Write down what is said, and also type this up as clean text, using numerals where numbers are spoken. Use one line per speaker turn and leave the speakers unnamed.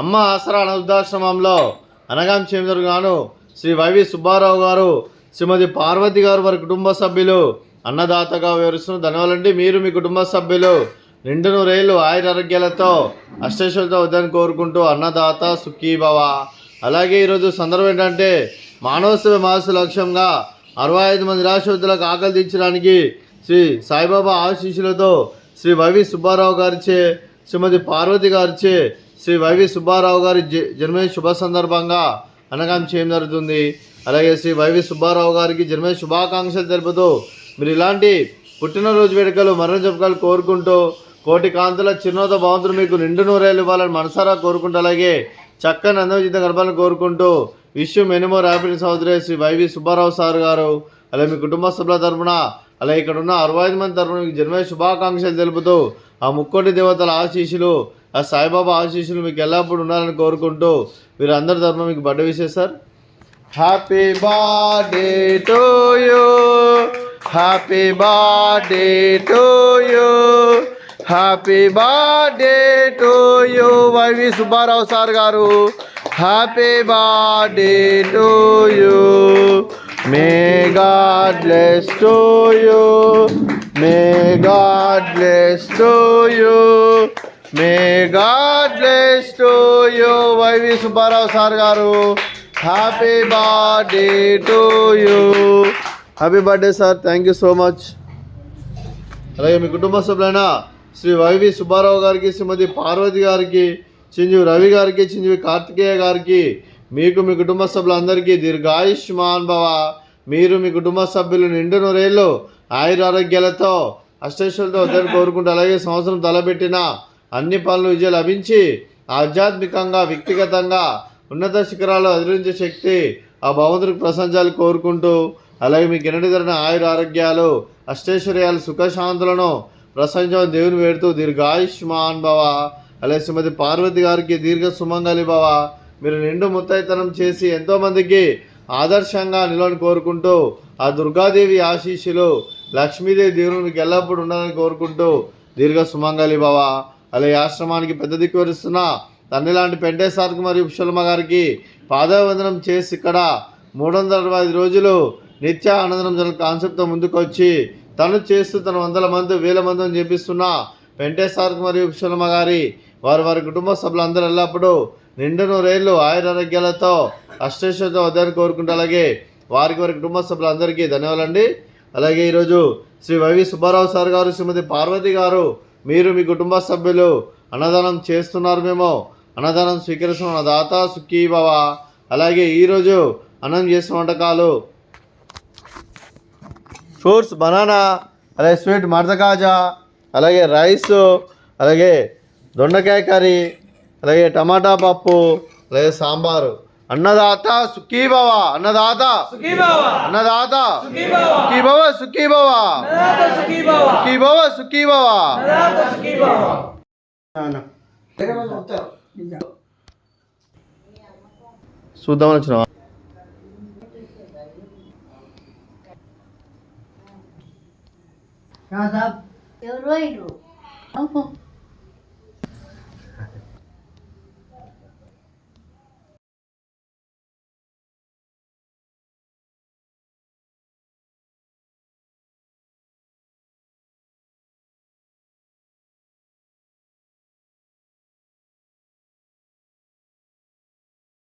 అమ్మ ఆసరా వృద్ధాశ్రమంలో అనగాం గాను శ్రీ వైవి సుబ్బారావు గారు, శ్రీమతి పార్వతి గారు వారి కుటుంబ సభ్యులు అన్నదాతగా వివరిస్తున్న ధన్యవాదాలండి. మీరు మీ కుటుంబ సభ్యులు నిండు నూరేళ్ళు ఆయురారోగ్యాలతో అష్టైశ్వర్యాలతో వద్దని కోరుకుంటూ అన్నదాత సుఖీభవ. అలాగే ఈరోజు సందర్భం ఏంటంటే మానవ సేవ మాస లక్ష్యంగా 65 మంది నిరాశ్రతులకు ఆకలి తీర్చడానికి శ్రీ సాయిబాబా ఆశీస్సులతో శ్రీ వైవి సుబ్బారావు గారిచే, శ్రీమతి పార్వతి గారిచే శ్రీ వైవి సుబ్బారావు గారి జన్మదిన శుభ సందర్భంగా అనగాం చేయడం జరుగుతుంది. అలాగే శ్రీ వైవి సుబ్బారావు గారికి జన్మదిన శుభాకాంక్షలు తెలుపుతూ మీరు ఇలాంటి పుట్టినరోజు వేడుకలు మరణ జరుపుకోవాలని కోరుకుంటూ కోటి కాంతుల చిరునవ్వుతో భగవంతుడు మీకు నిండు నూరేళ్ళు ఇవ్వాలని మనసారా కోరుకుంటూ అలాగే చక్కని అందవిజితం గడపాలని కోరుకుంటూ విష్ మెనీ మోర్ హ్యాపీనెస్ సహోదరి శ్రీ వైవి సుబ్బారావు సార్ గారు అలాగే మీ కుటుంబ సభ్యుల తరఫున అలాగే ఇక్కడ ఉన్న 65 మంది తరఫున మీకు జన్మదిన శుభాకాంక్షలు తెలుపుతూ ఆ ముక్కోటి దేవతల ఆశీస్సులు, ఆ సాయిబాబా ఆశీస్సులు మీకు ఎల్లప్పుడూ ఉండాలని కోరుకుంటూ మీరు అందరి తరఫున మీకు birthday wishes sir. Happy birthday to you, happy birthday to you, happy birthday to you YV Subbarao sir గారు. Happy birthday to you. May God bless to you, may God bless to you, may God bless to you YV Subbarao sir గారు. Happy birthday to you. Happy birthday sir, thank you so much. అలాగే మీ కుటుంబ సభ్యులైన Shri YV Subbarao గారికి, శ్రీమతి పార్వతి గారికి, చింజీవి రవి గారికి, చింజీవి కార్తికేయ గారికి, మీకు మీ కుటుంబ సభ్యులందరికీ దీర్ఘాయుష్మాన్ భవ. మీరు మీ కుటుంబ సభ్యులు నిండు నూరేళ్ళు ఆయురారోగ్యాలతో అష్టైశ్వర్యాలతో వద్దని కోరుకుంటూ అలాగే సంవత్సరం తలపెట్టిన అన్ని పనులు విజయం లభించి ఆధ్యాత్మికంగా వ్యక్తిగతంగా ఉన్నత శిఖరాలు అధిరించే శక్తి ఆ భగవంతుడికి ప్రశంసాలు కోరుకుంటూ అలాగే మీకు ఎన్నటి ధరణ ఆయురారోగ్యాలు అష్టైశ్వర్యాలు సుఖశాంతులను ప్రశంసని దేవుని వేడుతూ దీర్ఘాయుష్మాన్ భవ. అలాగే శ్రీమతి పార్వతి గారికి దీర్ఘ సుమంగళి భవ. మీరు నిండు ముత్తైతనం చేసి ఎంతోమందికి ఆదర్శంగా నిలవని కోరుకుంటూ ఆ దుర్గాదేవి ఆశీస్సులు లక్ష్మీదేవి దేవునికి ఎల్లప్పుడూ ఉండాలని కోరుకుంటూ దీర్ఘ సుమంగళి భవ. అలాగే ఆశ్రమానికి పెద్ద దిక్కు వరిస్తున్న తండ్రి లాంటి పెంటే సార్కి మరియు పుష్పలమ్మ గారికి పాదవందనం చేసి ఇక్కడ 365 రోజులు నిత్య ఆనందనం జన కాన్సెప్ట్తో ముందుకు వచ్చి తను చేస్తూ తన 100 మంది 1000 మందిని చేపిస్తున్న పెంటే సార్కి మరియు పుష్పలమ్మ గారి వారి కుటుంబ సభ్యులందరూ ఎల్లప్పుడూ నిండు నూరేళ్ళు ఆయురారోగ్యాలతో అష్టైశ్వర్యంతో వద్దని కోరుకుంటూ అలాగే వారి కుటుంబ సభ్యులందరికీ ధన్యవాదాలండి. అలాగే ఈరోజు శ్రీ వైవి సుబ్బారావు సార్ గారు, శ్రీమతి పార్వతి గారు, మీరు మీ కుటుంబ సభ్యులు అన్నదానం చేస్తున్నారు. మేము అన్నదానం స్వీకరిస్తున్న దాత సుఖీభవ. అలాగే ఈరోజు అన్నం చేసిన వంటకాలు ఫ్రూట్స్ బనానా, అలాగే స్వీట్ మడతకాజా, అలాగే రైస్, అలాగే దొండకాయ కర్రీ, అలాగే టమాటా పప్పు, అలాగే సాంబారు. అన్నదాత సుఖీభవ, అన్నదాత అన్నదాత సుఖీభవ, సుఖీభవ సుఖీభవ, సుఖీభవ. చూద్దామని వచ్చిన
ఎవరు